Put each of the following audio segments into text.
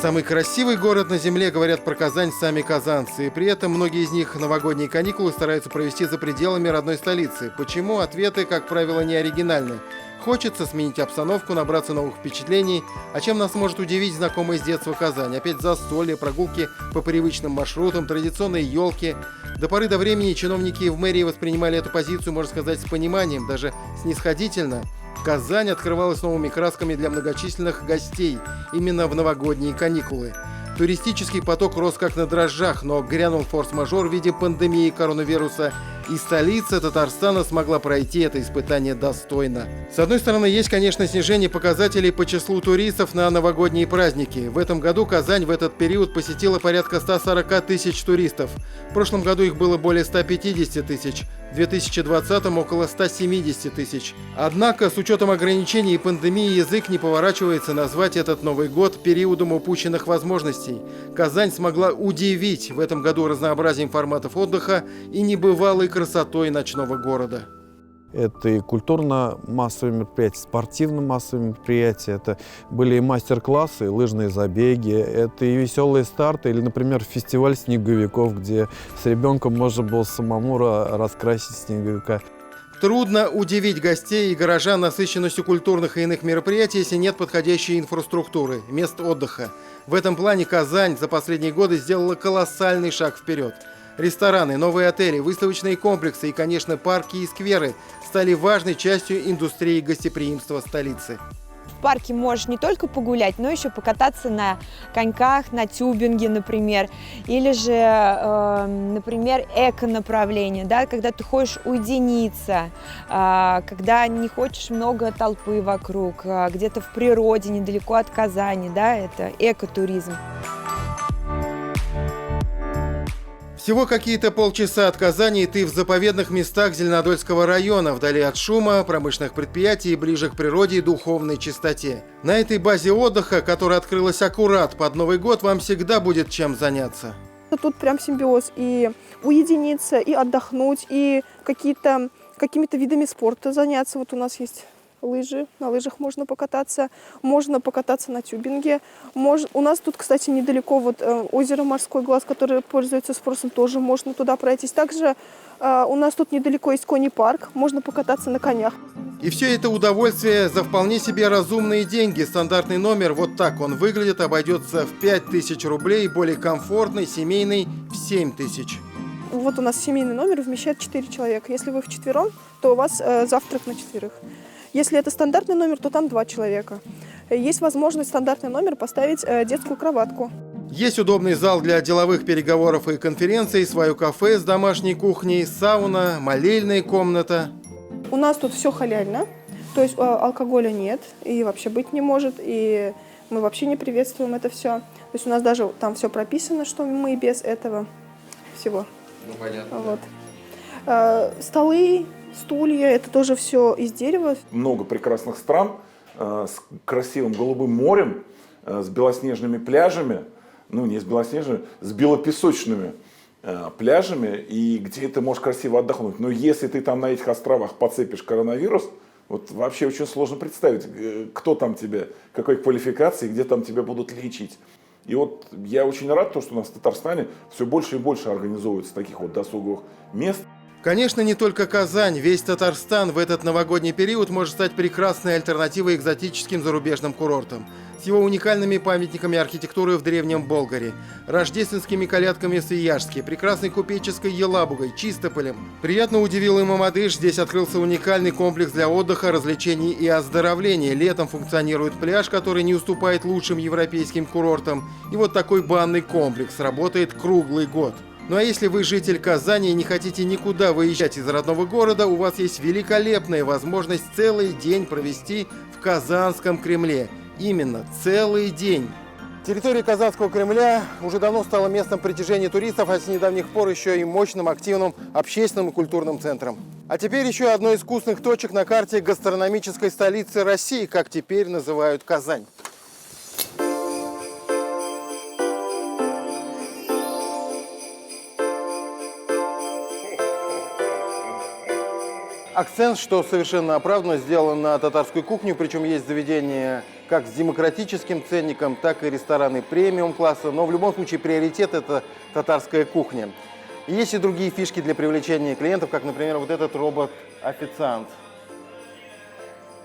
Самый красивый город на земле, говорят про Казань сами казанцы. И при этом многие из них новогодние каникулы стараются провести за пределами родной столицы. Почему? Ответы, как правило, не оригинальны. Хочется сменить обстановку, набраться новых впечатлений. А чем нас может удивить знакомая с детства Казань? Опять застолье, прогулки по привычным маршрутам, традиционные елки. До поры до времени чиновники в мэрии воспринимали эту позицию, можно сказать, с пониманием, даже снисходительно. Казань открывалась новыми красками для многочисленных гостей именно в новогодние каникулы. Туристический поток рос как на дрожжах, но грянул форс-мажор в виде пандемии коронавируса, и столица Татарстана смогла пройти это испытание достойно. С одной стороны, есть, конечно, снижение показателей по числу туристов на новогодние праздники. В этом году Казань в этот период посетила порядка 140 тысяч туристов. В прошлом году их было более 150 тысяч, в 2020-м около 170 тысяч. Однако, с учетом ограничений и пандемии, язык не поворачивается назвать этот Новый год периодом упущенных возможностей. Казань смогла удивить в этом году разнообразием форматов отдыха и небывалой красотой ночного города. Это и культурно-массовые мероприятия, спортивно-массовые мероприятия, это были и мастер-классы, и лыжные забеги, это и веселые старты, или, например, фестиваль снеговиков, где с ребенком можно было самому раскрасить снеговика. Трудно удивить гостей и горожан насыщенностью культурных и иных мероприятий, если нет подходящей инфраструктуры, мест отдыха. В этом плане Казань за последние годы сделала колоссальный шаг вперед. Рестораны, новые отели, выставочные комплексы и, конечно, парки и скверы стали важной частью индустрии гостеприимства столицы. В парке можешь не только погулять, но еще покататься на коньках, на тюбинге, например. Или же, например, эко-направление, да, когда ты хочешь уединиться, когда не хочешь много толпы вокруг, где-то в природе, недалеко от Казани, да, это экотуризм. Всего какие-то полчаса от Казани, и ты в заповедных местах Зеленодольского района, вдали от шума, промышленных предприятий, ближе к природе и духовной чистоте. На этой базе отдыха, которая открылась аккурат под Новый год, вам всегда будет чем заняться. Тут прям симбиоз, и уединиться, и отдохнуть, и какими-то видами спорта заняться. Вот у нас есть лыжи, на лыжах можно покататься на тюбинге. У нас тут, кстати, недалеко вот озеро Морской глаз, которое пользуется спросом, тоже можно туда пройтись. Также у нас тут недалеко есть кони-парк, можно покататься на конях. И все это удовольствие за вполне себе разумные деньги. Стандартный номер, вот так он выглядит, обойдется в 5000 рублей, более комфортный, семейный в 7000. Вот у нас семейный номер вмещает 4 человека. Если вы вчетвером, то у вас завтрак на 4. Если это стандартный номер, то там 2 человека. Есть возможность в стандартный номер поставить детскую кроватку. Есть удобный зал для деловых переговоров и конференций, свое кафе с домашней кухней, сауна, молельная комната. У нас тут все халяльно, то есть алкоголя нет и вообще быть не может, и мы вообще не приветствуем это все. То есть у нас даже там все прописано, что мы без этого всего. Ну, понятно. Вот. Столы, стулья, это тоже все из дерева. Много прекрасных стран с красивым голубым морем, с белоснежными пляжами, ну не с белоснежными, с белопесочными пляжами, и где ты можешь красиво отдохнуть. Но если ты там на этих островах подцепишь коронавирус, вот вообще очень сложно представить, кто там тебе, какой квалификации, где там тебя будут лечить. И вот я очень рад, что у нас в Татарстане все больше и больше организовывается таких вот досуговых мест. Конечно, не только Казань, весь Татарстан в этот новогодний период может стать прекрасной альтернативой экзотическим зарубежным курортам. С его уникальными памятниками архитектуры в Древнем Болгаре, рождественскими колядками в Свияжске, прекрасной купеческой Елабугой, Чистополем. Приятно удивил и Мамадыш, здесь открылся уникальный комплекс для отдыха, развлечений и оздоровления. Летом функционирует пляж, который не уступает лучшим европейским курортам. И вот такой банный комплекс работает круглый год. Ну а если вы житель Казани и не хотите никуда выезжать из родного города, у вас есть великолепная возможность целый день провести в Казанском Кремле. Именно целый день. Территория Казанского Кремля уже давно стала местом притяжения туристов, а с недавних пор еще и мощным, активным общественным и культурным центром. А теперь еще одной из вкусных точек на карте гастрономической столицы России, как теперь называют Казань. Акцент, что совершенно оправданно, сделан на татарскую кухню, причем есть заведения как с демократическим ценником, так и рестораны премиум-класса, но в любом случае приоритет – это татарская кухня. И есть и другие фишки для привлечения клиентов, как, например, вот этот робот-официант.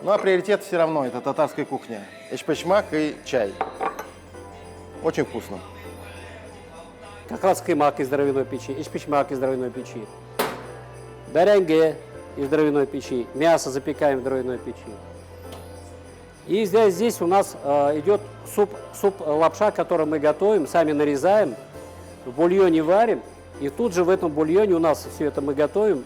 Ну а приоритет все равно – это татарская кухня. Эшпешмак и чай. Очень вкусно. Как раз каймак из дровяной печи, эшпишмак из дровяной печи, беренге из дровяной печи, мясо запекаем в дровяной печи. И здесь у нас идет суп-лапша, который мы готовим, сами нарезаем, в бульоне варим, и тут же в этом бульоне у нас все это мы готовим.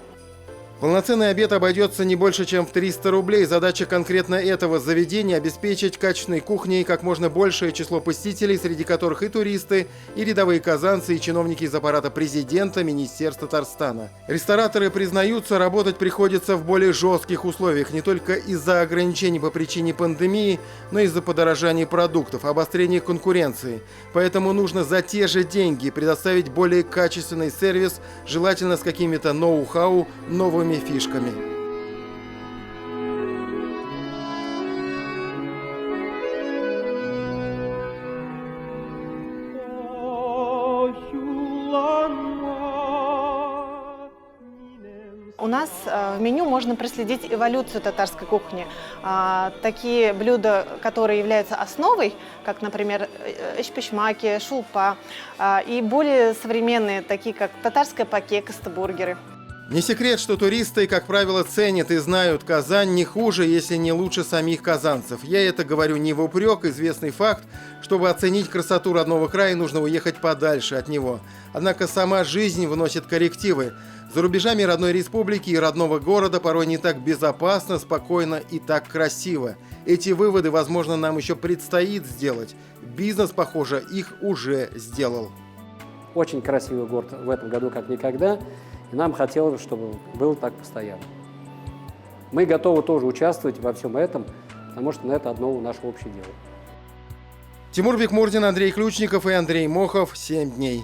Полноценный обед обойдется не больше, чем в 300 рублей. Задача конкретно этого заведения – обеспечить качественной кухней как можно большее число посетителей, среди которых и туристы, и рядовые казанцы, и чиновники из аппарата президента, Министерства Татарстана. Рестораторы признаются, работать приходится в более жестких условиях не только из-за ограничений по причине пандемии, но и из-за подорожания продуктов, обострения конкуренции. Поэтому нужно за те же деньги предоставить более качественный сервис, желательно с какими-то ноу-хау, новыми фишками. У нас в меню можно проследить эволюцию татарской кухни. Такие блюда, которые являются основой, как, например, эшпишмаки, шулпа, и более современные, такие как татарская пакекаста, бургеры. Не секрет, что туристы, как правило, ценят и знают Казань не хуже, если не лучше самих казанцев. Я это говорю не в упрек, известный факт. Чтобы оценить красоту родного края, нужно уехать подальше от него. Однако сама жизнь вносит коррективы. За рубежами родной республики и родного города порой не так безопасно, спокойно и так красиво. Эти выводы, возможно, нам еще предстоит сделать. Бизнес, похоже, их уже сделал. Очень красивый город в этом году как никогда. И нам хотелось, чтобы было так постоянно. Мы готовы тоже участвовать во всем этом, потому что это одно наше общее дело. Тимур Бекмурзин, Андрей Ключников и Андрей Мохов. 7 дней.